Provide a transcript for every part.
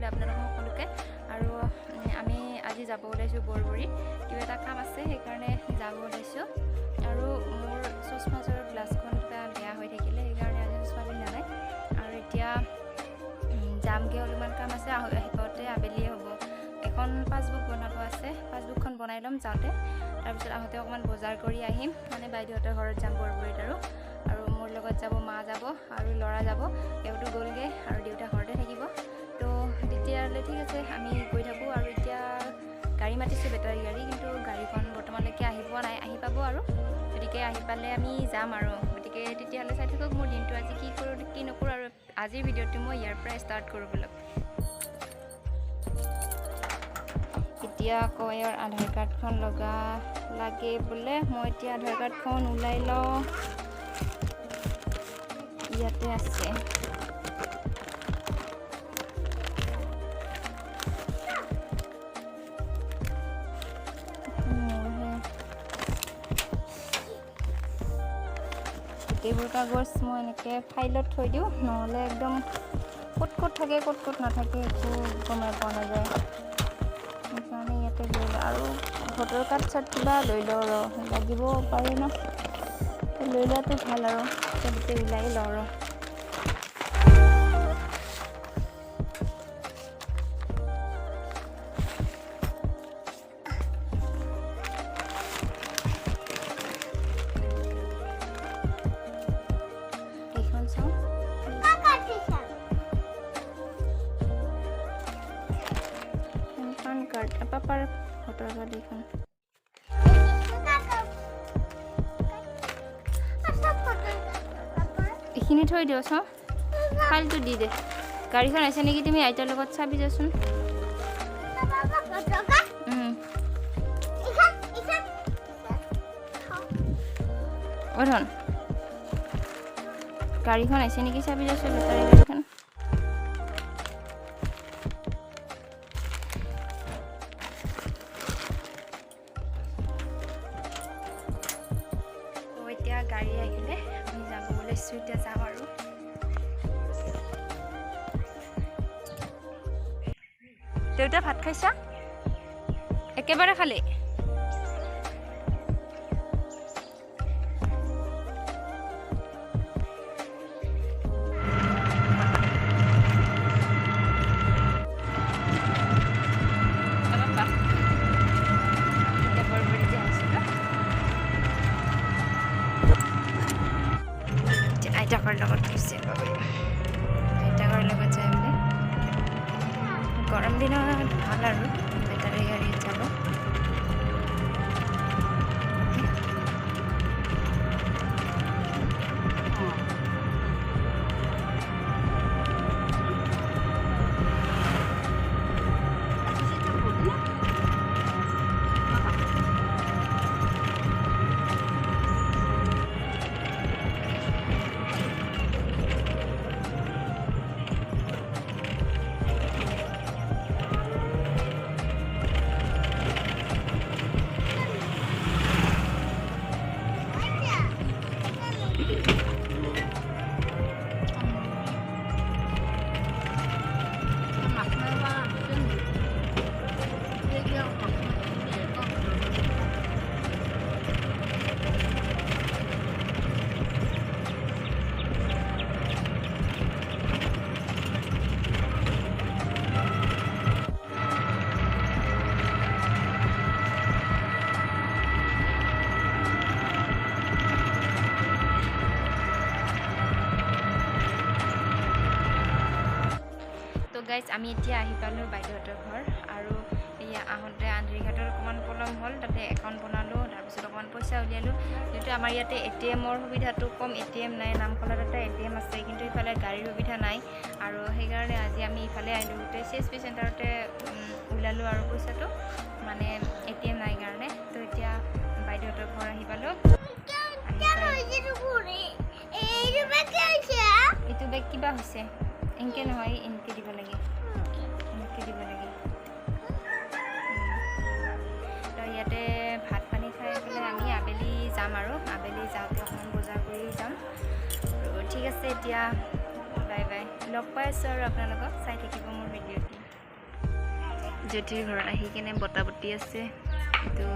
থাকিলে আপোনালোক সকলোকে আৰু আমি আজি যাব ওলাইছোঁ বৰবৰী কিবা এটা কাম আছে সেইকাৰণে যাব ওলাইছোঁ আৰু মোৰ চশমাযোৰ গ্লাছখন কিবা বেয়া হৈ থাকিলে সেইকাৰণে আজি চশমা পিন্ধা নাই আৰু এতিয়া যামগৈ অলপমান কাম আছে আহিপাওঁতে আবেলিয়ে হ'ব এখন পাছবুক বনাব আছে পাছবুকখন বনাই ল'ম যাওঁতে তাৰপিছত আহোঁতে অকণমান বজাৰ কৰি আহিম মানে বাইদেউহঁতৰ ঘৰত যাম বৰবৰীত আৰু মোৰ লগত যাব মা যাব আৰু ল'ৰা যাব তেওঁতো গ'লগৈ আৰু দেউতা ঘৰতে থাকিব তো তেতিয়াহ'লে ঠিক আছে আমি গৈ থাকোঁ আৰু এতিয়া গাড়ী মাতিছোঁ বেটাৰী গাড়ী কিন্তু গাড়ীখন বৰ্তমানলৈকে আহি পোৱা নাই আহি পাব আৰু গতিকে আহি পালে আমি যাম আৰু গতিকে তেতিয়াহ'লে চাই থাকক মোৰ দিনটো আজি কি কৰোঁ কি নকৰোঁ আৰু আজিৰ ভিডিঅ'টো মই ইয়াৰ পৰাই ষ্টাৰ্ট কৰোঁ বলক এতিয়া আকৌ ইয়াৰ আধাৰ কাৰ্ডখন লাগে বোলে মই এতিয়া আধাৰ কাৰ্ডখন ওলাই লওঁ ইয়াতে আছে গোটেইবোৰ কাগজ মই এনেকৈ ফাইলত থৈ দিওঁ নহ'লে একদম ক'ত থাকে ক'ত নাথাকে একো গমে পোৱা নাযায় সেইকাৰণে ইয়াতে লৈ লওঁ আৰু ভোটাৰ কাৰ্ড চাৰ্ট কিবা লৈ লওঁ লাগিব পাৰে ন লৈ লোৱাটো ভাল আৰু গোটেই ওলাই লওঁ এইখন চাওঁ পান কাৰ্ড পাপাৰ ভোটাৰ কাৰ্ড এইখন এইখিনি থৈ দিওঁ চাওঁ ফাইলটো দি দে গাড়ীখন আছে নেকি তুমি আইতাৰ লগত চাবি যাচোন অধন গাড়ীখন আছে নেকি চাবি যাচোন বেটাৰী গাড়ীখন এতিয়া গাড়ী আহিলে আমি যাব ওলাইছোঁ এতিয়া যাম আৰু দেউতা ভাত খাইছা একেবাৰে খালি আইতাকৰ লগত গৈছে আইতাকৰ লগত যায় বোলে গৰম দিনত ভাল আৰু বেটাৰী গাড়ীত যাব গাইজ আমি এতিয়া আহি পালোঁ বাইদেউহঁতৰ ঘৰ আৰু এয়া আহোঁতে আন্ধেৰিঘাটত অকণমান পলম হ'ল তাতে একাউণ্ট বনালোঁ তাৰপিছত অকণমান পইচা উলিয়ালোঁ যিহেতু আমাৰ ইয়াতে ATMৰ সুবিধাটো কম ATM নাই নামখলত এটা ATM আছে কিন্তু ইফালে গাড়ীৰ সুবিধা নাই আৰু সেইকাৰণে আজি আমি ইফালে আহিলোঁ গোটেই CSP চেণ্টাৰতে ওলালোঁ আৰু পইচাটো মানে ATM নাই কাৰণে তো এতিয়া বাইদেউহঁতৰ ঘৰ আহি পালোঁ এইটো বেগ কিবা হৈছে এনকে নহয় এনকে দিব লাগে তো ইয়াতে ভাত পানী খাই পেলাই আমি আবেলি যাম আৰু আবেলি যাওঁতে অকণমান বজাৰ কৰি যাম তো ঠিক আছে এতিয়া বাই বাই লগ পাই আছোঁ আৰু আপোনালোকক চাই থাকিব মোৰ ভিডিঅ'টো জেঠিৰ ঘৰত আহি কিনে বটা বটি আছে তো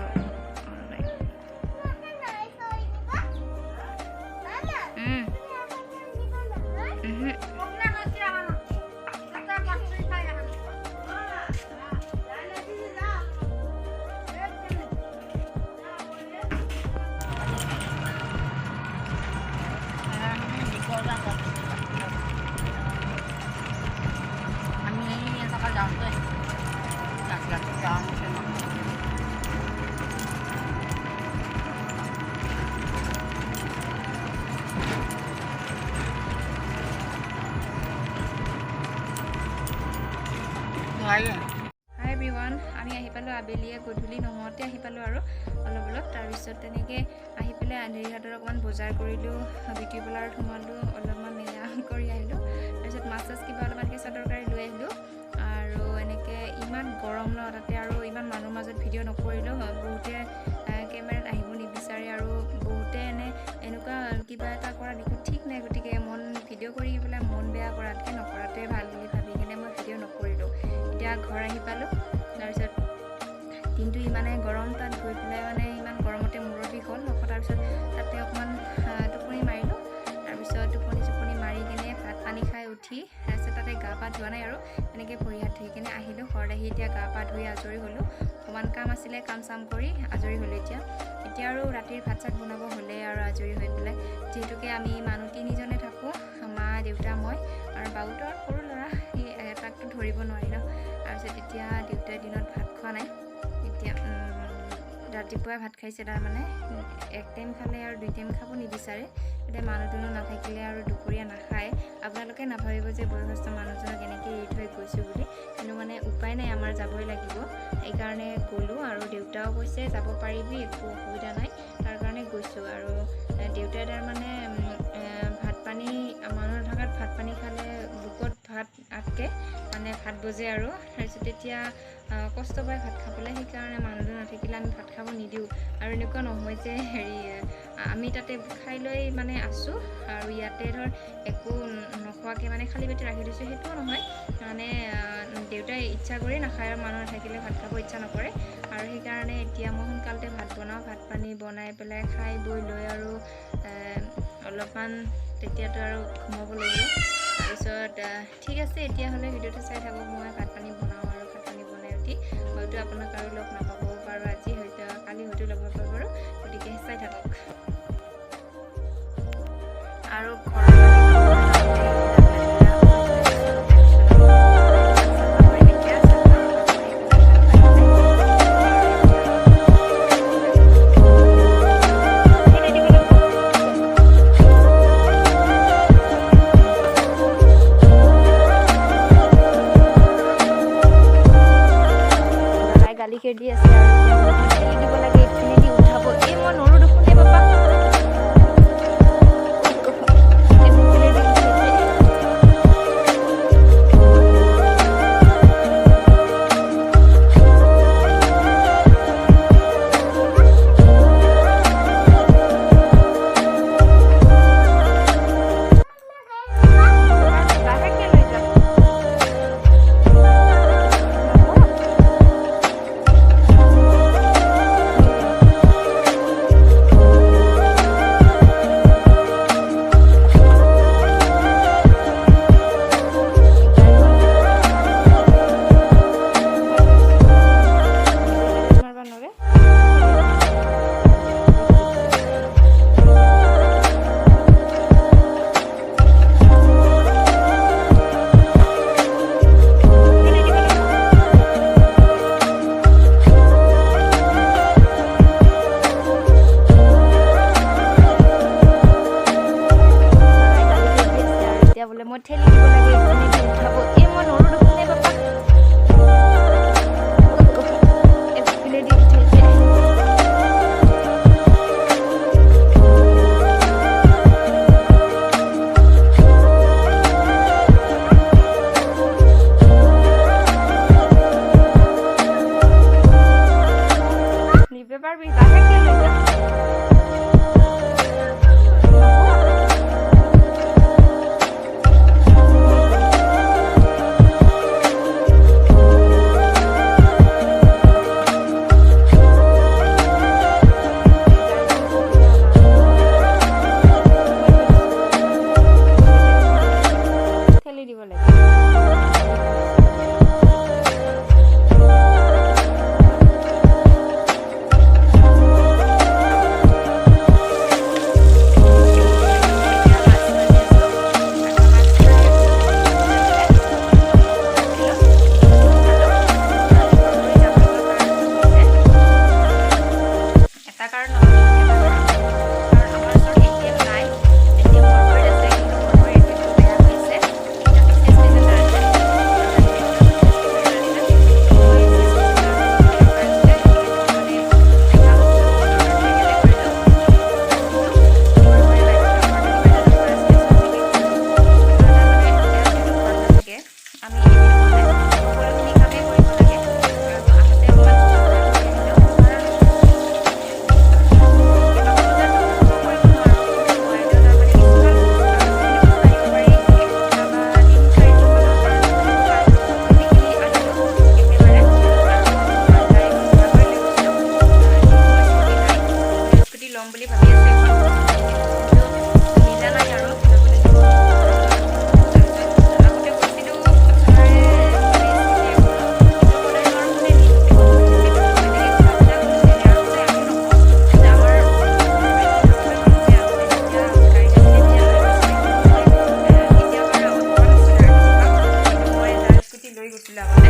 Hi everyone, আমি আহি পালো আবেলিয়ে গধূলি নহওঁতে আহি পালো আৰু অলপ অলপ তাৰপিছত তেনেকৈ আহি পেলাই আন্ধেৰিহাটৰ অকণমান বজাৰ কৰিলোঁ বিউটি পাৰ্লাৰত সোমালোঁ অলপমান মেলা কৰি আহিলোঁ তাৰপিছত মাছ চাছ কিবা অলপমান কেঁচা তৰকাৰী লৈ আহিলোঁ আৰু এনেকৈ ইমান গৰম ন তাতে আৰু ইমান মানুহৰ মাজত ভিডিঅ' নকৰিলোঁ বহুতে কেমেৰাত আহিব নিবিচাৰে আৰু বহুতে এনেকুৱা কিবা এটা কৰা দেখো ঠিক নাই গতিকে ভিডিঅ' কৰি পেলাই মন বেয়া কৰাতকৈ নকৰাটোৱে ভাল বুলি ভাবি কিনে মই ভিডিঅ' নকৰিলোঁ এতিয়া ঘৰ আহি পালোঁ তাৰপিছত দিনটো ইমানে গৰম তাত গৈ পেলাই ইমান গৰমতে মূৰৰ বিষ হ'ল তাৰপিছত তাতে অকণমান টোপনি মাৰিলোঁ তাৰপিছত টোপনি মাৰি কিনে ভাত পানী খাই উঠি তাৰপিছত তাতে গা পা ধোৱা নাই আৰু এনেকৈ ভৰি হাত ধুই কিনে আহিলোঁ ঘৰত আহি এতিয়া গা পা ধুই আজৰি হ'লোঁ অকণমান কাম আছিলে কাম চাম কৰি আজৰি হ'লোঁ এতিয়া আৰু ৰাতিৰ ভাত চাত বনাব হ'লে আৰু আজৰি হৈ পেলাই যিহেতুকে আমি মানুহ তিনিজনে থাকোঁ মা দেউতা মই আৰু বাউতো সৰু ল'ৰা সি তাকতো ধৰিব নোৱাৰি ন তাৰপিছত এতিয়া দেউতাই দিনত ভাত খোৱা নাই এতিয়া ৰাতিপুৱাই ভাত খাইছে তাৰমানে এক টাইম খালে আৰু দুই টাইম খাব নিবিচাৰে এতিয়া মানুহজনো নাথাকিলে আৰু দুপৰীয়া নাখায় আপোনালোকে নাভাবিব যে বয়সস্থ মানুহজনক এনেকৈ এৰি থৈ গৈছোঁ বুলি কিন্তু উপায় নাই আমাৰ যাবই লাগিব সেইকাৰণে গ'লোঁ আৰু দেউতাও কৈছে যাব পাৰিবি একো অসুবিধা নাই তাৰ কাৰণে গৈছোঁ আৰু দেউতাই তাৰমানে ভাত পানী মানুহৰ থকাত ভাত পানী খালে বুকত ভাত আটকে ভাত বজে আৰু তাৰপিছত তেতিয়া কষ্ট পায় ভাত খাবলৈ সেইকাৰণে মানুহজন নাথাকিলে আমি ভাত খাব নিদিওঁ আৰু এনেকুৱা নহয় যে আমি তাতে খাই লৈ আছোঁ আৰু ইয়াতে ধৰ একো নোখোৱাকৈ খালী পেটে ৰাখি দিছোঁ সেইটোও নহয় দেউতাই ইচ্ছা কৰি নাখায় আৰু মানুহ নাথাকিলে ভাত খাব ইচ্ছা নকৰে আৰু সেইকাৰণে এতিয়া মই সোনকালতে ভাত বনাওঁ ভাত পানী বনাই পেলাই খাই বৈ লৈ আৰু অলপমান তেতিয়াতো আৰু ঘুমাব লাগিব তাৰপিছত ঠিক আছে এতিয়াহ'লে ভিডিঅ'টো চাই থাকক মই ভাত পানী বনাওঁ আৰু ভাত পানী বনাই উঠি হয়তো আপোনাক আৰু লগ নাপাবও পাৰোঁ আজি হয়তো কালি হয়তো লগ নাপাব পাৰোঁ গতিকে চাই থাকক আৰু গালি খেদি আছে আৰু দিব লাগে এইখিনি দি উঠাব এই মই নৰো দেখোন এই বাবা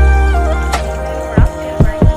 তেল ভৰাম, তেল ভৰাই